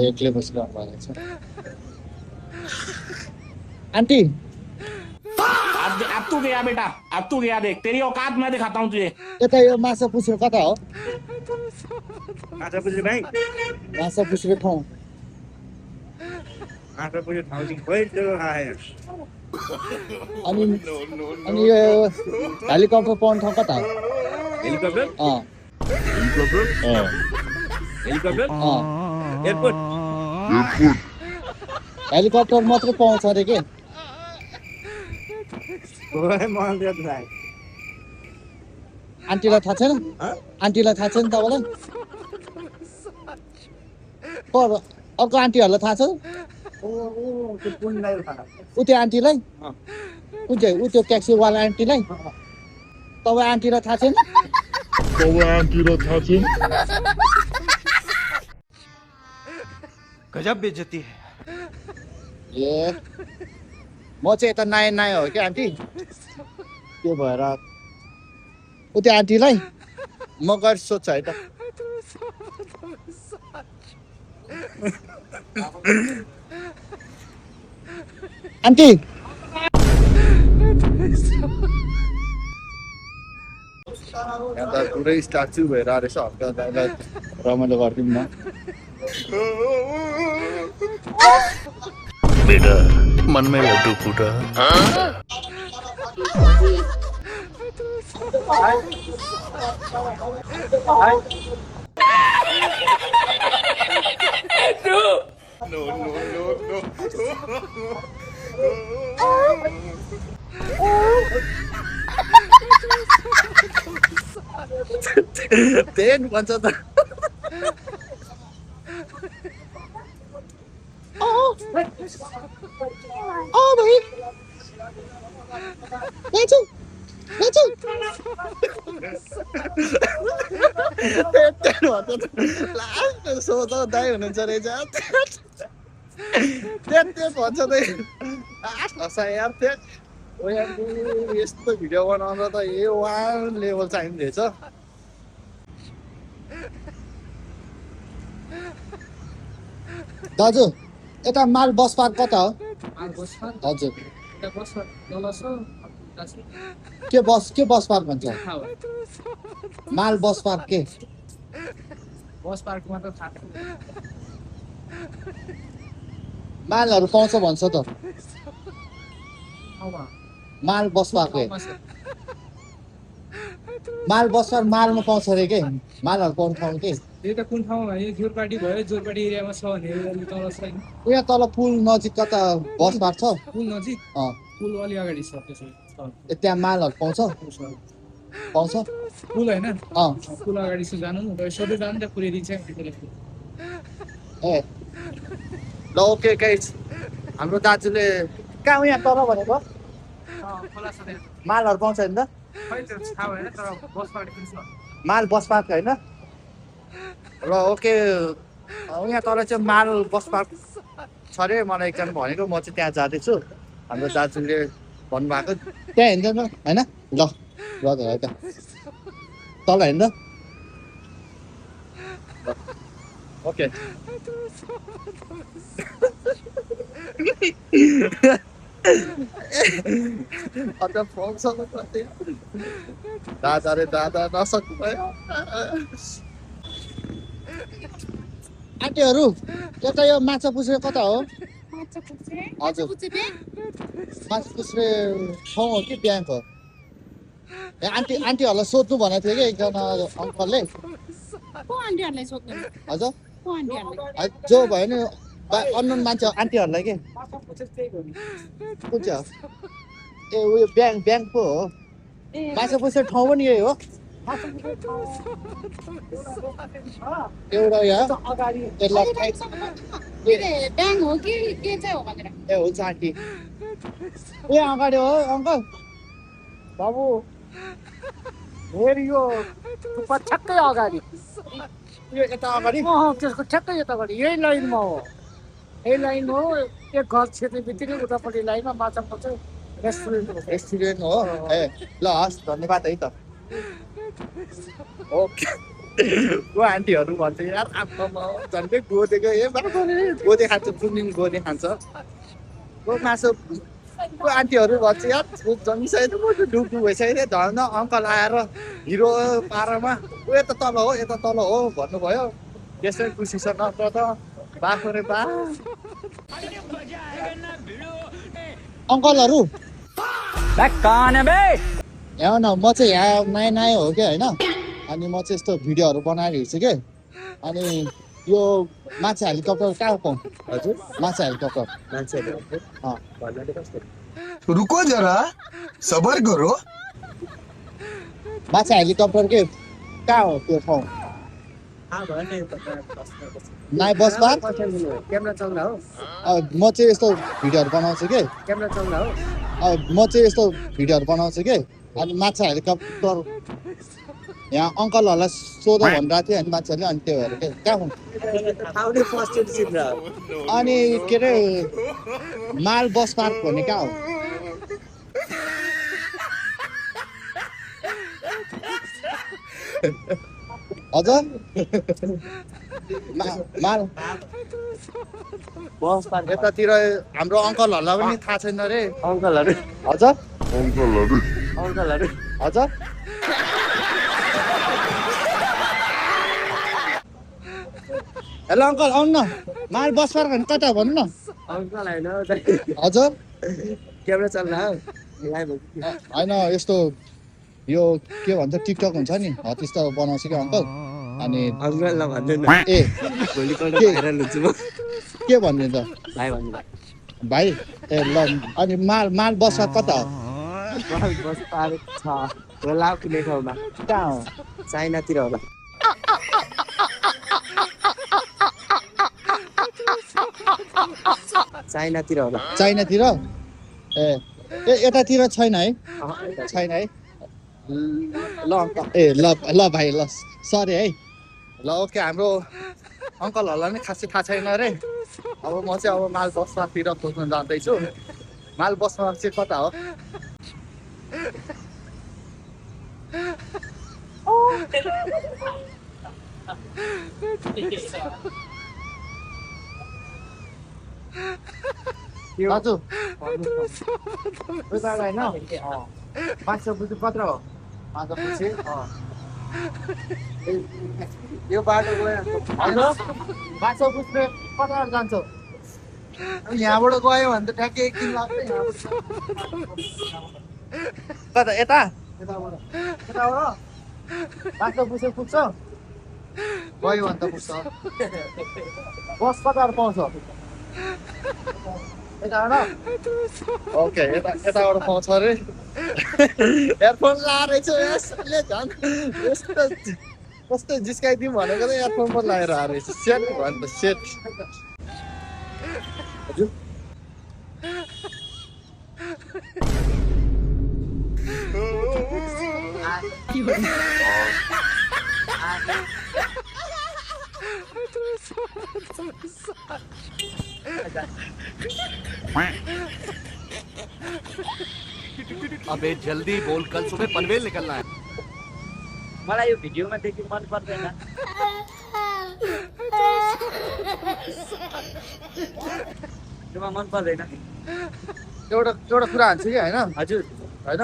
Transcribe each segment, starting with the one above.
एक्लै बसिरहनु भएको छ आन्टी अब तू गया बेटा, अब तू गया, देख तेरी औकात मैं दिखाता हूँ तुझे। यता यो माछा पुछ्रो कता हो आटा पुग्यो भाइ माछा पुछ्रो ठाउँ आटा पुग्यो ठाउँ चाहिँ खोइ त्यो आयो अनि अनि यो हेलिकप्टर पाउने ठाउँ कता हो हेलिकप्टर अँ हेलिकप्टर अँ एयरपोर्ट हेलिकप्टर मात्रै पाउँछ अरे के ओए मलाई त्यो थाहा आन्टीलाई थाहा छैन आन्टीलाई थाहा छैन तपाईँलाई अर्को आन्टीहरूलाई थाहा छ त्यो पुण्यलाई थाहा उ त्यो आन्टीलाई उ त्यो ट्याक्सीवाला आन्टीलाई तपाईँ आन्टीलाई थाहा छैन गजब बेइज्जती है। ए म चाहिँ यता नयाँ नयाँ हो क्या आन्टी त्यो भएर उ त्यो आन्टीलाई म गएर सोध्छु है त आन्टी यहाँ त पुरै स्टार्ट भएर रहेछ हल्का दाइलाई रमाइलो गरिदिउँ न बेटा मन में लड्डू फूटा त्यही भन्छ त भाइ सोच दाइ हुनुहुन्छ रहेछ त्यो भन्छ त हँसा यार त्यो यस्तो भिडियो बनाउँदा त ए वान लेभल चाहिने रहेछ दाजु यता माल बस पार्क कता हो हजुर के बस पार्क भन्छ माल बस पार्क के बस पार्कमा त थाहा मालहरू पाउँछ भन्छ त ठाउँमा माल बस पार्क माल बस पार्क मालमा पाउँछ अरे के मालहरू पाउने ठाउँ के यो त कुन ठाउँमा यो जोरपाटी भयो जोरपाटी एरियामा छ भने अलि तल छैन यहाँ तल पुल नजिक कता बस पार्क छ पुल नजिक अँ पुल अलि अगाडि छ त्यसो त्यहाँ मालहरू पाउँछ पाउँछ पुल होइन अँ पुल अगाडि चाहिँ जानु न सोधै जानु त पुऱ्याइदिन्छ ए ल ओके गाइस हाम्रो दाजुले कहाँ हो यहाँ तल भनेको खोला छ त्यहाँ मालहरू पाउँछ नि त खै त्यो थाहा भएन तर बस पार्क पनि छ माल बस पार्क होइन ल ओके यहाँ तल चाहिँ माल बस पार्क छ अरे मलाई एकजना भनेको म चाहिँ त्यहाँ जाँदैछु हाम्रो दाजुले भन्नुभएको त्यहाँ हिँड्दैन होइन ल ल त है त तल हिँड्दा ओके अन्त फोनसँग दादा रे दादा नसक्नु भयो आन्टीहरू यता यो माछा पुछ्रे कता हो हजुर माछा पुछ्रे ठाउँ हो कि ब्याङ्क हो ए आन्टीहरूलाई सोध्नु भनेको थियो कि एकजना अङ्कलले हजुर जो भयो नि अननोन मान्छे आन्टीहरूलाई के कुन चाहिँ हो ए उयो ब्याङ्क पो हो माछा पुछ्रे ठाउँ पनि यही हो एउटा यहाँ ए हुन्छ आन्टी ए अगाडि हो अङ्कल बाबु फेरि यो ठ्याक्कै अगाडि यो यता अगाडि त्यसको ठ्याक्कै यतापट्टि यही लाइनमा हो यही लाइन हो एक घर छिर्ने बित्तिकै उतापट्टि लाइनमा माछा पर्छ रेस्टुरेन्ट हो ए ल हस् धन्यवाद है त ओके को आन्टीहरू भन्छ यार आम्मामा झन्डै गोदेको गोदे खान्छ पुर्णिम गोदे खान्छ को मासु को आन्टीहरू भन्छ यार जमिसकेको म डुब्नु भइसक्यो झन् अङ्कल आएर हिरो पारामा ऊ यता तल हो भन्नुभयो त्यसै खुसी छ नत्र त बाफ रे बा अङ्कलहरू यहाँ न म चाहिँ यहाँ नयाँ हो क्या होइन अनि म चाहिँ यस्तो भिडियोहरू बनाएर हिँड्छु कि अनि यो माछा हेलिकप्टर कहाँ पाउँ हजुर माछा हेलिकप्टर मान्छेहरू अँ भन्नाले कस्तो रुको जरा सबर करो माछा हेलिकप्टर के कहाँ हो त्यो ठाउँ भयो नि नाइ बस पार्क क्यामेरा चल्दा हो म चाहिँ यस्तो भिडियोहरू बनाउँछु कि क्यामेरा चल्दा हो म चाहिँ यस्तो भिडियोहरू बनाउँछु कि अनि माछा हेलिकप्टर यहाँ अङ्कलहरूलाई सोध भनिरहेको थियो अनि मान्छेहरूले अनि त्यो भएर के कहाँ हुन् आउने फर्स्ट चित्र अनि के अरे माल बस पार्क भन्ने कहाँ हो हजुर माल बस पार्क यतातिर हाम्रो अङ्कलहरूलाई पनि थाहा छैन रे अङ्कलहरू हजुर अङ्कलहरू हजुर हेलो अङ्कल आउनु न माल बस पार्क भने कता भन्नु न अङ्कल होइन हजुर क्यामेरा चल्दा हो लाइभ हो कि? होइन यस्तो यो के भन्छ टिकटक हुन्छ नि हो त्यस्तो बनाउँछु कि अङ्कल अनि अङ्कललाई भन्दैन ए भोलिपल्ट के? भाइरल हुन्छ म के भन्ने त भाइ भन्नु भाइ ए ल अनि माल बस पार्क कता हो बस पार्क छ होला कुनै ठाउँमा कहाँ हो चाइनातिर होला चाइनातिर होला चाइनातिर ए यतातिर छैन है छैन है ल अङ्कल ए ल भाइ ल सरी है ल ओके हाम्रो अङ्कलहरूलाई पनि खासै थाहा छैन अरे अब म चाहिँ अब माल बस पार्कतिर खोज्न जाँदैछु माल बस पार्क चाहिँ कता हो दाजु उता होइन माछा बुझ्नु कत्र हो माछा पछि यो बाटो गयो माछा बुझ्ने कता जान्छ यहाँबाट गयो भने त ठ्याक्कै एकदिन लाग्छ कता यता यताबाट माछा बुझ्नु पुग्छ गयो भने त पुग्छ बस कताबाट पाउँछ यताबाट ओके यताबाट पाउँछ अरे एयरफोन लाएर चाहिँ यसले झन् यस्तो कस्तो जिस्काइदिउँ भनेको त एयरफोन पो लगाएर आएर सेट भयो नि त सेट हजुर अबे जल्दी बोल कल सुबह पनवेल निकलना है मलाई यो भिडियोमा देखि मन पर्दैन त्योमा मन पर्दैन एउटा कुरा हान्छ कि होइन हजुर होइन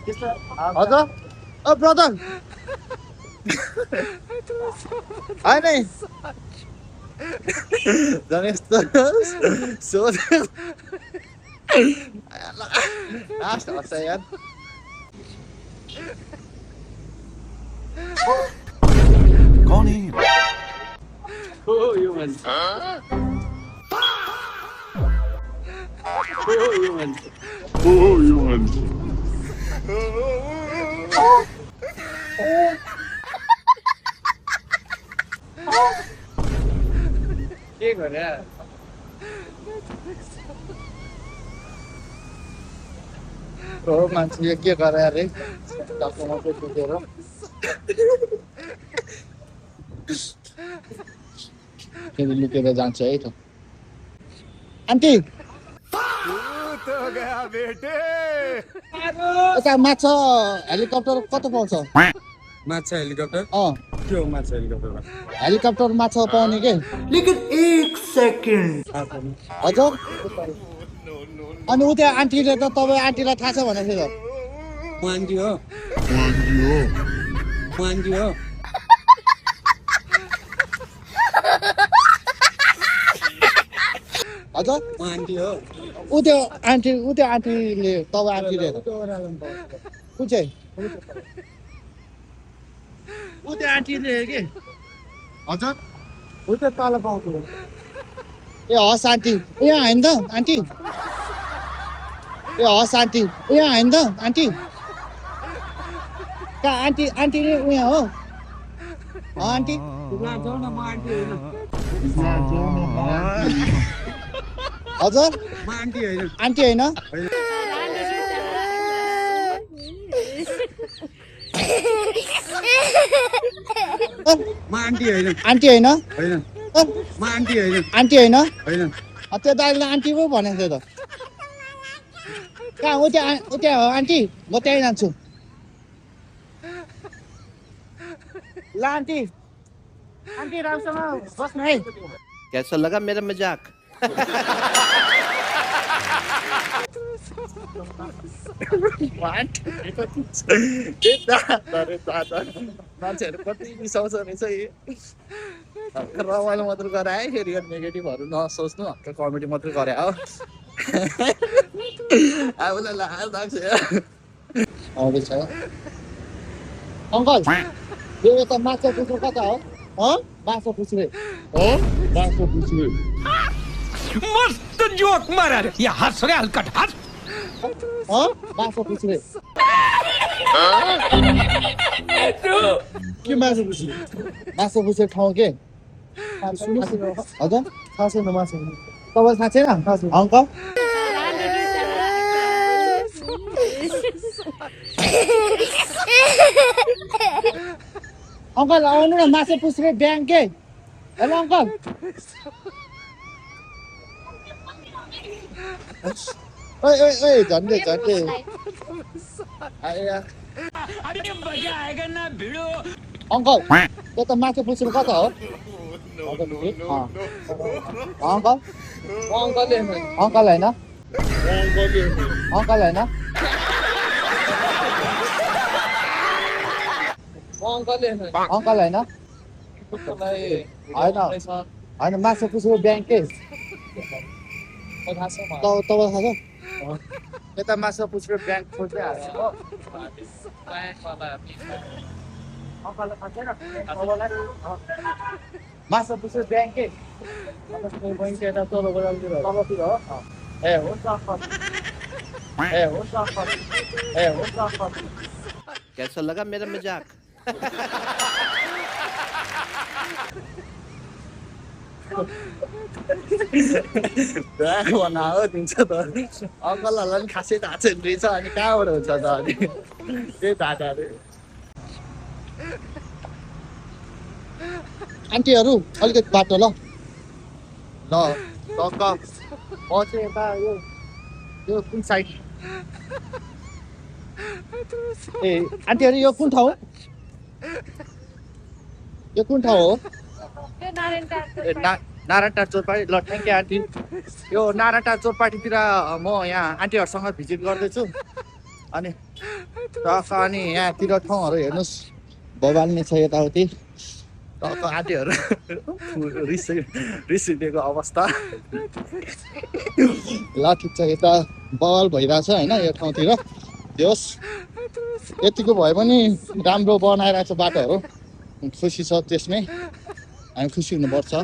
त्यस्तो हजुर ओ ब्रदर होइन झन् यस्तो सोच हँस यार कौन है हो यो भन्छ हो यो भन्छ के गरे हो मान्छेले के गरे अरे डक्टरमा चाहिँ पुगेर फेरि लुकेर जान्छ है त आन्टी गया बेटे यता माछा हेलिकप्टर कता पाउँछ माछा हेलिकप्टर अँ के हो माछा हेलिकप्टरमा हेलिकप्टर माछा पाउने के हजुर अनि उ त्यहाँ आन्टीले त तपाईँ आन्टीलाई थाहा छ भनेको थियो त वान्जी हो वान्जी हो हजुर वान्जी हो उ त्यो आन्टीले तपाईँ आन्टीले कुन चाहिँ उ त्यो आन्टीले के हजुर उ त तल पाउँथ्यो ए हस् आन्टी ए यहाँ होइन त आन्टी ए हस् आन्टी ए यहाँ होइन त आन्टी कहाँ आन्टी आन्टी नै उयो हो आन्टी जाऊ न म आन्टी होइन हजुर म आन्टी होइन आन्टी होइन म आन्टी होइन आन्टी होइन होइन म आन्टी होइन आन्टी होइन होइन त्यो दाइले आन्टी पो भनेको थियो त कहाँ उ त्यहाँ हो आन्टी म त्यहीँ जान्छु ल आन्टी आन्टी राम्रोसँग बस्नु है कैसा लगा मेरा मजाक मान्छेहरू कति रिसाउँछ रहेछ रमाइलो मात्रै गरे है फेरि नेगेटिभहरू नसोच्नु हल्का कमेडी मात्रै गरे हो आफूलाई लाज लाग्छ आउँदैछ अङ्कल यो त माछा पुच्रो कता हो माछा पुच्रे हो माछा पुच्रे मस्त जोक मारा रे या हंस रे हलकट हंस माछा पुच्रे के माछा पुच्रे माछा पुच्रे ठाउँ के हजुर थाहा छैन माछा तपाईँ थाहा छैन अङ्कल अङ्कल आउनु न माछा पुच्रे ब्याङ्क के हेलो अङ्कल ओए ओए ओए झन्डे झन्डे अङ्कल त्यो त माछा पुच्रे कता हो अङ्कल अङ्कल होइन अङ्कल होइन अङ्कल होइन होइन माछा पुच्रे ब्याङ्क के तपाईँ थाहा छ यता माछा पुच्रे ब्याङ्क खोज्दै हाल्छ माछा पुच्रे ब्याङ्क के तलतिर हो ए हुन्छ ए हुन्छ ए हुन्छ कैसा लगा मेरा मजाक बनाओ दिन्छ त अङ्कलहरूलाई पनि खासै थाहा छैन रहेछ अनि कहाँबाट हुन्छ त अनि त्यही थाहा अरे आन्टीहरू अलिकति बाटो ल टक्क म चाहिँ यता यो कुन साइड ए आन्टीहरू यो कुन ठाउँ यो कुन ठाउँ हो नारायणटार चोरपाटी ल थ्याङ्क यू आन्टी यो नारायणटार चोरपाटीतिर म यहाँ आन्टीहरूसँग भिजिट गर्दैछु अनि टक्क अनि यहाँतिर ठाउँहरू हेर्नुहोस् भवाल्ने छ यताउति टक्क आन्टीहरू रिसिदिएको अवस्था ल ठिक छ यता बवाल भइरहेछ होइन यो ठाउँतिर होस् यतिको भए पनि राम्रो बनाइरहेको छ बाटोहरू खुसी छ त्यसमै हामी खुसी हुनुपर्छ